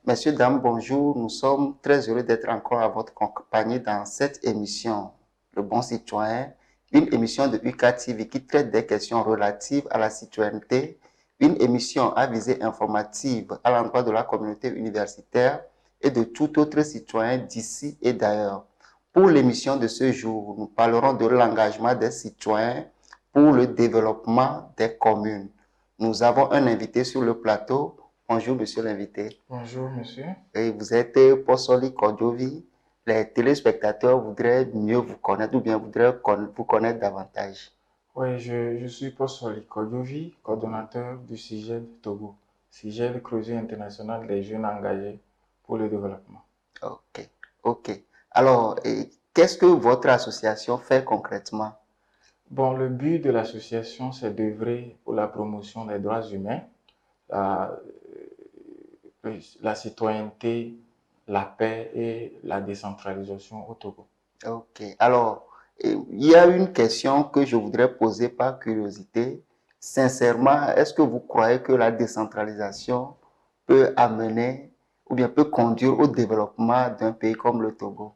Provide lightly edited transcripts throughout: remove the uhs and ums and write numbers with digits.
Messieurs, dames, bonjour. Nous sommes très heureux d'être encore à votre compagnie dans cette émission, Le Bon Citoyen, une émission de UK TV qui traite des questions relatives à la citoyenneté, une émission à visée informative à l'endroit de la communauté universitaire et de tout autre citoyen d'ici et d'ailleurs. Pour l'émission de ce jour, nous parlerons de l'engagement des citoyens pour le développement des communes. Nous avons un invité sur le plateau. Bonjour, monsieur l'invité. Bonjour, monsieur. Et vous êtes Posoli Kodjovi. Les téléspectateurs voudraient mieux vous connaître ou bien voudraient vous connaître davantage. Oui, je suis Paul Kodjovi, coordonnateur du CIGED Togo, CIGED Creuset International des jeunes engagés pour le développement. Ok, ok. Alors, qu'est-ce que votre association fait concrètement? Bon, le but de l'association, c'est d'œuvrer pour la promotion des droits humains, la, la citoyenneté, la paix et la décentralisation au Togo. Ok. Alors, il y a une question que je voudrais poser par curiosité. Sincèrement, est-ce que vous croyez que la décentralisation peut amener ou bien peut conduire au développement d'un pays comme le Togo?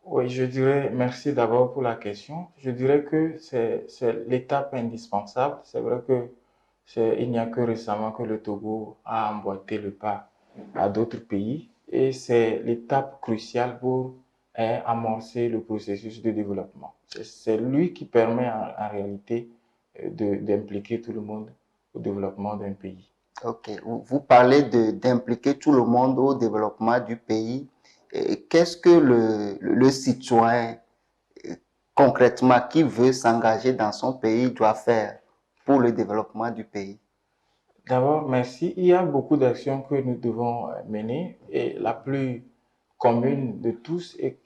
Oui, je dirais, merci d'abord pour la question. Je dirais que c'est l'étape indispensable. C'est vrai que il n'y a que récemment que le Togo a emboîté le pas à d'autres pays et c'est l'étape cruciale pour amorcer le processus de développement. C'est lui qui permet en réalité d'impliquer tout le monde au développement d'un pays. Ok, vous parlez d'impliquer tout le monde au développement du pays. Qu'est-ce que le citoyen, euh, concrètement, qui veut s'engager dans son pays, doit faire pour le développement du pays? D'abord, merci. Il y a beaucoup d'actions que nous devons mener et la plus commune de tous et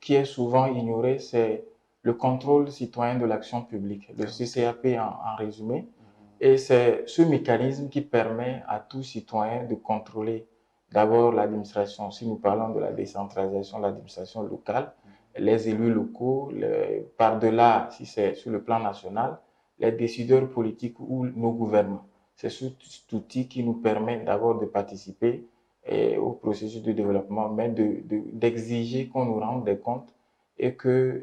qui est souvent ignorée, c'est le contrôle citoyen de l'action publique, le CCAP en résumé. Et c'est ce mécanisme qui permet à tout citoyen de contrôler d'abord l'administration. Si nous parlons de la décentralisation, l'administration locale, les élus locaux, par-delà, si c'est sur le plan national, les décideurs politiques ou nos gouvernements. C'est cet outil qui nous permet d'abord de participer au processus de développement, mais d'exiger qu'on nous rende des comptes et que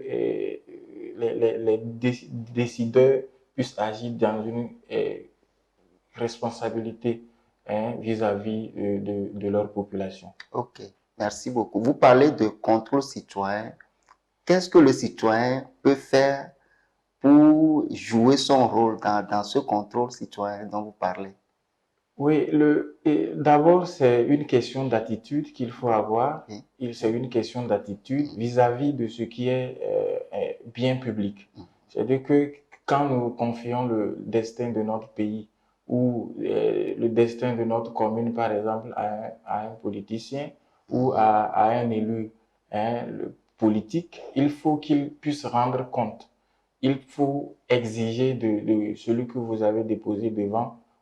les décideurs puissent agir dans une responsabilité vis-à-vis de leur population. Ok, merci beaucoup. Vous parlez de contrôle citoyen. Qu'est-ce que le citoyen peut faire pour jouer son rôle dans ce contrôle citoyen dont vous parlez? Oui, d'abord, c'est une question d'attitude qu'il faut avoir. Oui. C'est une question d'attitude vis-à-vis de ce qui est bien public. C'est-à-dire que quand nous confions le destin de notre pays ou le destin de notre commune, par exemple, à un politicien ou à un élu le politique, il faut qu'il puisse rendre compte. Il faut exiger de celui que vous avez déposé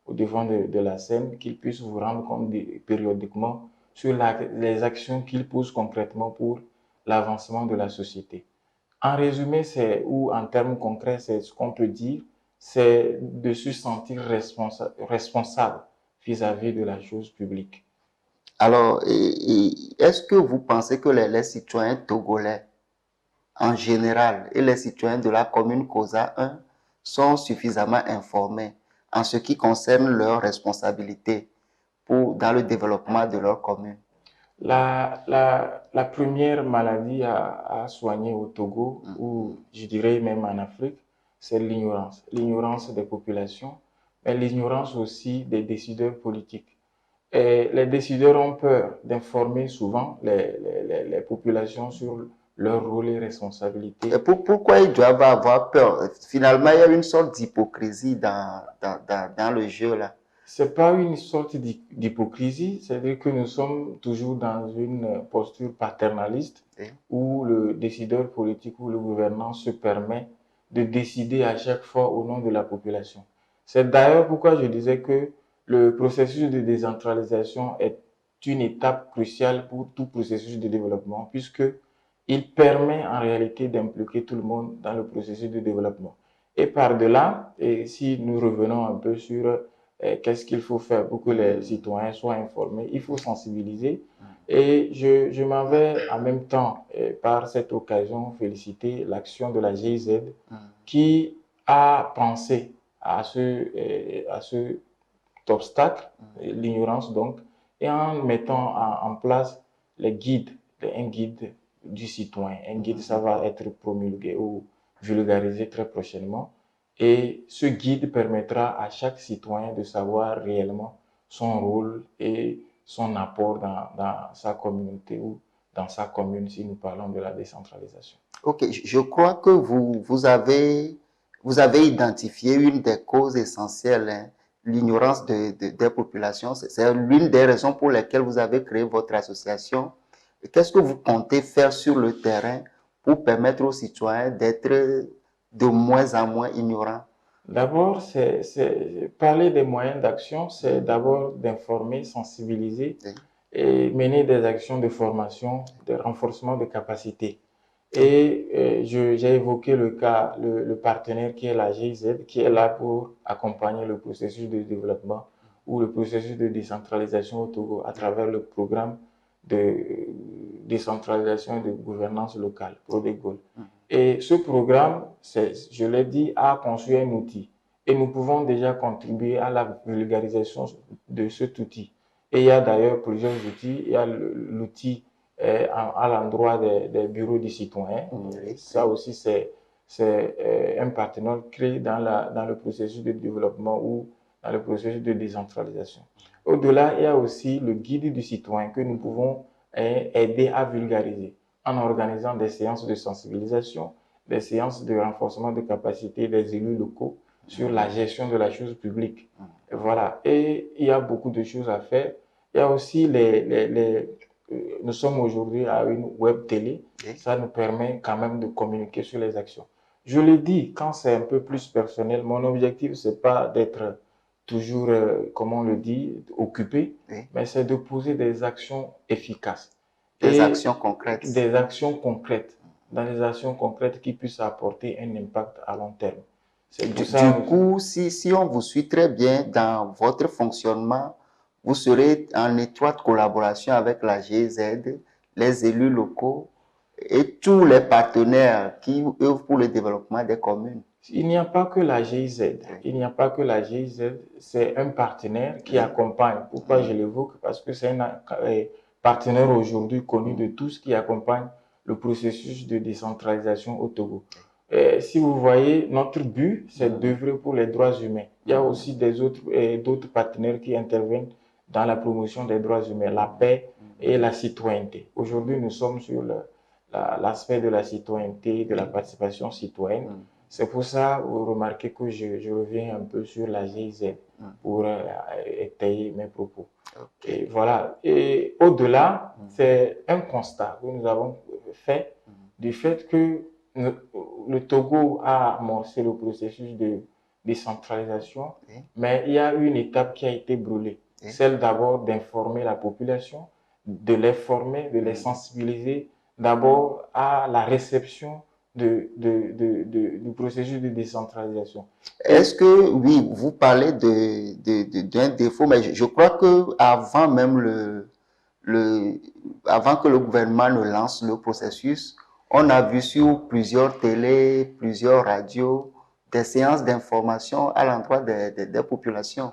au devant de la scène, qu'il puisse vous rendre compte périodiquement sur les actions qu'il pose concrètement pour l'avancement de la société. En résumé, ou en termes concrets, c'est ce qu'on peut dire, c'est de se sentir responsable vis-à-vis de la chose publique. Alors, est-ce que vous pensez que les citoyens togolais en général et les citoyens de la commune COSA 1 sont suffisamment informés en ce qui concerne leurs responsabilités dans le développement de leur commune? La première maladie à soigner au Togo, ou je dirais même en Afrique, c'est l'ignorance. L'ignorance des populations, mais l'ignorance aussi des décideurs politiques. Et les décideurs ont peur d'informer souvent les populations sur leur rôle et Et responsabilités. pourquoi ils doivent avoir peur? Finalement, il y a une sorte d'hypocrisie dans le jeu là. C'est pas une sorte d'hypocrisie, c'est-à-dire que nous sommes toujours dans une posture paternaliste Et où le décideur politique ou le gouvernant se permet de décider à chaque fois au nom de la population. C'est d'ailleurs pourquoi je disais que le processus de décentralisation est une étape cruciale pour tout processus de développement, puisque il permet en réalité d'impliquer tout le monde dans le processus de développement. Et par-delà, et si nous revenons un peu sur qu'est-ce qu'il faut faire pour que les citoyens soient informés. Il faut sensibiliser. Et je m'en vais en même temps, par cette occasion, féliciter l'action de la GIZ qui a pensé à ce obstacle, l'ignorance donc, et en mettant en place les guides, un guide du citoyen. Un guide, ça va être promulgué ou vulgarisé très prochainement. Et ce guide permettra à chaque citoyen de savoir réellement son rôle et son apport dans sa communauté ou dans sa commune si nous parlons de la décentralisation. Ok, je crois que vous avez identifié une des causes essentielles, hein, l'ignorance des populations. C'est l'une des raisons pour lesquelles vous avez créé votre association. Qu'est-ce que vous comptez faire sur le terrain pour permettre aux citoyens d'être de moins en moins ignorants? D'abord, parler des moyens d'action, c'est d'abord d'informer, sensibiliser Oui. et mener des actions de formation, de renforcement de capacité. Et j'ai évoqué le partenaire qui est la GIZ, qui est là pour accompagner le processus de développement ou le processus de décentralisation au Togo à travers le programme de décentralisation et de gouvernance locale, PRODEGOL. Et ce programme, je l'ai dit, a conçu un outil. Et nous pouvons déjà contribuer à la vulgarisation de cet outil. Et il y a d'ailleurs plusieurs outils. Il y a l'outil à l'endroit des bureaux du citoyen. Oui. Ça aussi, c'est un partenaire créé dans le processus de développement ou dans le processus de décentralisation. Au-delà, il y a aussi le guide du citoyen que nous pouvons aider à vulgariser en organisant des séances de sensibilisation, des séances de renforcement de capacité des élus locaux sur la gestion de la chose publique. Voilà. Et il y a beaucoup de choses à faire. Il y a aussi nous sommes aujourd'hui à une web télé. Ça nous permet quand même de communiquer sur les actions. Je l'ai dit, quand c'est un peu plus personnel, mon objectif, c'est pas d'être toujours, comme on le dit, occupé, mais c'est de poser des actions efficaces. Des actions concrètes. Des actions concrètes. Dans des actions concrètes qui puissent apporter un impact à long terme. Du coup, si on vous suit très bien dans votre fonctionnement, vous serez en étroite collaboration avec la GIZ, les élus locaux et tous les partenaires qui œuvrent pour le développement des communes. Il n'y a pas que la GIZ. Il n'y a pas que la GIZ. C'est un partenaire qui accompagne. Pourquoi je l'évoque? Parce que c'est un partenaire aujourd'hui connu de tous qui accompagne le processus de décentralisation au Togo. Si vous voyez, notre but, c'est d'œuvrer pour les droits humains. Il y a aussi d'autres partenaires qui interviennent dans la promotion des droits humains, la paix et la citoyenneté. Aujourd'hui, nous sommes sur l'aspect de la citoyenneté, de la participation citoyenne. C'est pour ça, vous remarquez que je reviens un peu sur la GIZ pour étayer mes propos. Et voilà. Et au-delà, c'est un constat que nous avons fait du fait que le Togo a amorcé le processus de décentralisation, mais il y a une étape qui a été brûlée. Celle d'abord d'informer la population, de les former, de les sensibiliser d'abord à la réception du processus de décentralisation. Est-ce que, oui, vous parlez d'un défaut, mais je crois que avant même avant que le gouvernement ne lance le processus, on a vu sur plusieurs télés, plusieurs radios, des séances d'information à l'endroit des populations.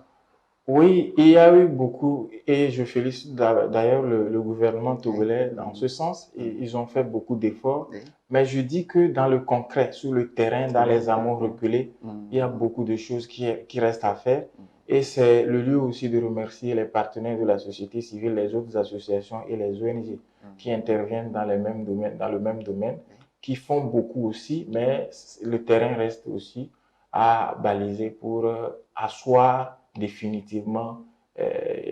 Oui, il y a eu beaucoup, et je félicite d'ailleurs le gouvernement togolais dans ce sens. Ils ont fait beaucoup d'efforts, mais je dis que dans le concret, sur le terrain, dans les hameaux reculés, il y a beaucoup de choses qui restent à faire. Et c'est le lieu aussi de remercier les partenaires de la société civile, les autres associations et les ONG qui interviennent dans le même domaine, qui font beaucoup aussi, mais le terrain reste aussi à baliser pour asseoir définitivement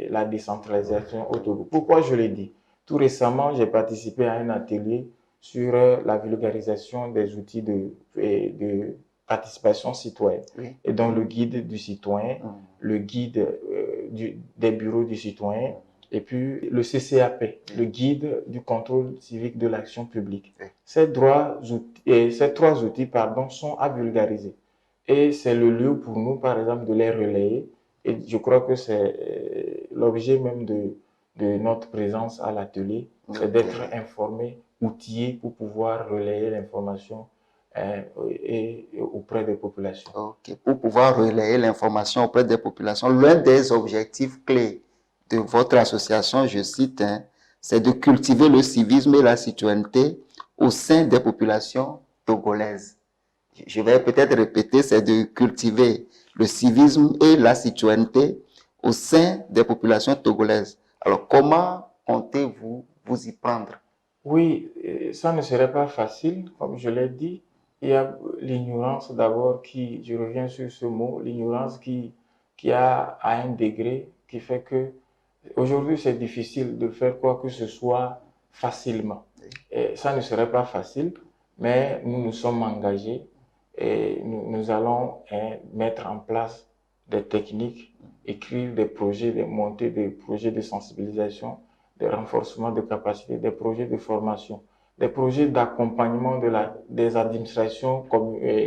la décentralisation au Togo. Pourquoi je l'ai dit? Tout récemment, j'ai participé à un atelier sur la vulgarisation des outils de participation citoyenne. Et donc le guide du citoyen, le guide des bureaux du citoyen, et puis le CCAP, le guide du contrôle civique de l'action publique. Ces trois outils sont à vulgariser. Et c'est le lieu pour nous, par exemple, de les relayer Et je crois que c'est l'objet même de notre présence à l'atelier, c'est d'être informé, outillé pour pouvoir relayer l'information auprès des populations. Ok. Pour pouvoir relayer l'information auprès des populations, l'un des objectifs clés de votre association, je cite, hein, c'est de cultiver le civisme et la citoyenneté au sein des populations togolaises. Je vais peut-être répéter, c'est de cultiver le civisme et la citoyenneté au sein des populations togolaises. Alors, comment comptez-vous vous y prendre? Oui, ça ne serait pas facile, comme je l'ai dit. Il y a l'ignorance d'abord qui, je reviens sur ce mot, l'ignorance qui a à un degré qui fait que aujourd'hui c'est difficile de faire quoi que ce soit facilement. Et ça ne serait pas facile, mais nous nous sommes engagés et nous allons mettre en place des techniques, écrire des projets, monter des projets de sensibilisation, des renforcements de capacités, des projets de formation, des projets d'accompagnement des administrations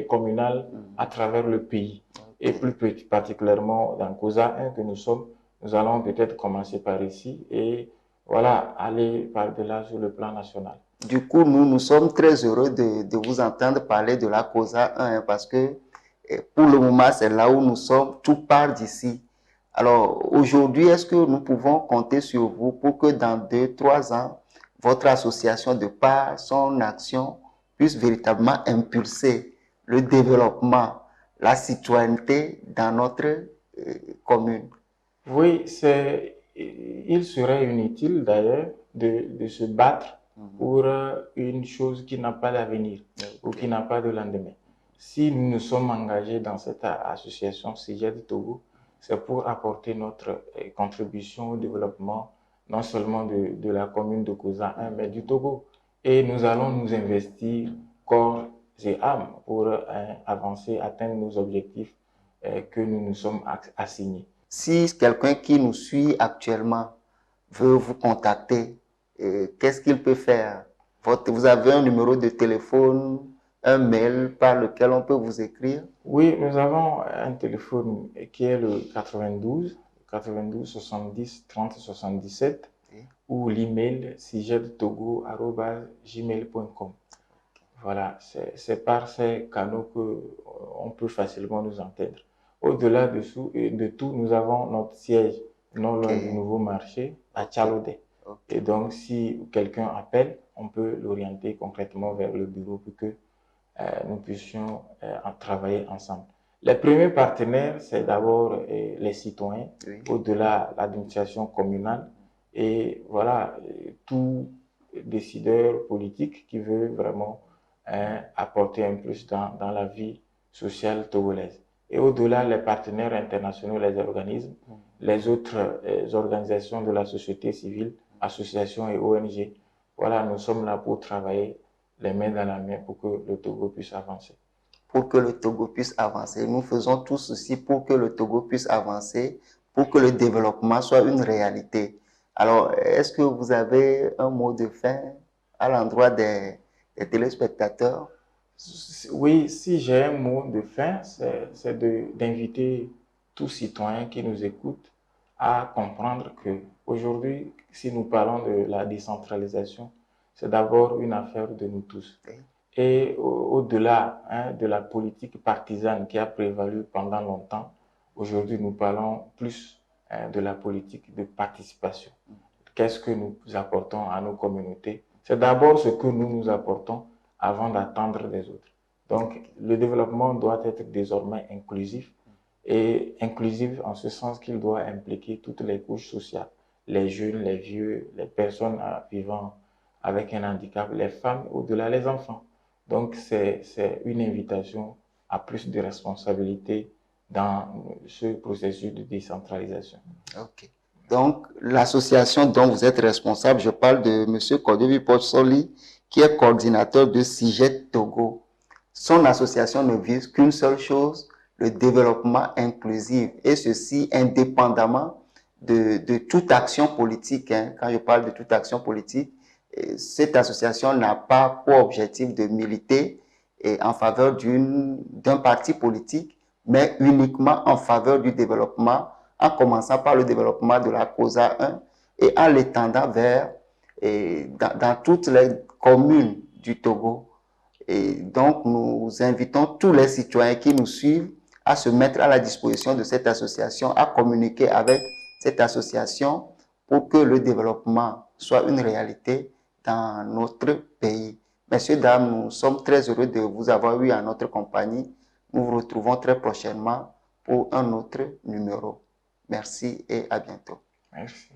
communales à travers le pays. Et plus particulièrement dans COSA 1 que nous sommes, nous allons peut-être commencer par ici et voilà, aller par-delà sur le plan national. Du coup, nous sommes très heureux de vous entendre parler de la COSA 1 parce que pour le moment, c'est là où nous sommes, tout part d'ici. Alors, aujourd'hui, est-ce que nous pouvons compter sur vous pour que dans 2-3 ans, votre association, de par son action, puisse véritablement impulser le développement, la citoyenneté dans notre commune? Oui, il serait inutile d'ailleurs de se battre pour une chose qui n'a pas d'avenir ou qui n'a pas de lendemain. Si nous nous sommes engagés dans cette association CIGED Togo, c'est pour apporter notre contribution au développement non seulement de la commune de COSA 1, mais du Togo. Et nous allons nous investir corps et âme pour avancer, atteindre nos objectifs que nous nous sommes assignés. Si quelqu'un qui nous suit actuellement veut vous contacter, qu'est-ce qu'il peut faire? Vous avez un numéro de téléphone, un mail par lequel on peut vous écrire? Oui, nous avons un téléphone qui est le 92 70 30 77 ou l'email sigettogo@gmail.com. Voilà, c'est par ces canaux qu'on peut facilement nous entendre. Au-delà de tout, nous avons notre siège non loin du nouveau marché à Tchalodé. Et donc, si quelqu'un appelle, on peut l'orienter concrètement vers le bureau pour que nous puissions en travailler ensemble. Les premiers partenaires, c'est d'abord les citoyens, au-delà l'administration communale et voilà, tout décideur politique qui veut vraiment apporter un plus dans la vie sociale togolaise. Et au-delà, les partenaires internationaux, les organismes, les autres organisations de la société civile, associations et ONG. Voilà, nous sommes là pour travailler les mains dans la main pour que le Togo puisse avancer. Pour que le Togo puisse avancer. Nous faisons tout ceci pour que le Togo puisse avancer, pour que le développement soit une réalité. Alors, est-ce que vous avez un mot de fin à l'endroit des téléspectateurs? Oui, si j'ai un mot de fin, c'est d'inviter tout citoyen qui nous écoute à comprendre que aujourd'hui, si nous parlons de la décentralisation, c'est d'abord une affaire de nous tous. Et au-delà de la politique partisane qui a prévalu pendant longtemps, aujourd'hui nous parlons plus de la politique de participation. Qu'est-ce que nous apportons à nos communautés? C'est d'abord ce que nous nous apportons avant d'attendre des autres. Donc le développement doit être désormais inclusif et inclusif en ce sens qu'il doit impliquer toutes les couches sociales, les jeunes, les vieux, les personnes vivant avec un handicap, les femmes, au-delà les enfants. Donc, c'est une invitation à plus de responsabilité dans ce processus de décentralisation. Ok. Donc, l'association dont vous êtes responsable, je parle de M. Kodevi Potsoli, qui est coordinateur de CIGED Togo. Son association ne vise qu'une seule chose, le développement inclusif, et ceci indépendamment de toute action politique. Quand je parle de toute action politique, cette association n'a pas pour objectif de militer en faveur d'un parti politique, mais uniquement en faveur du développement en commençant par le développement de la COSA 1 et en l'étendant dans toutes les communes du Togo. Et donc, nous invitons tous les citoyens qui nous suivent à se mettre à la disposition de cette association, à communiquer avec cette association pour que le développement soit une réalité dans notre pays. Messieurs, dames, nous sommes très heureux de vous avoir eu en notre compagnie. Nous vous retrouvons très prochainement pour un autre numéro. Merci et à bientôt. Merci.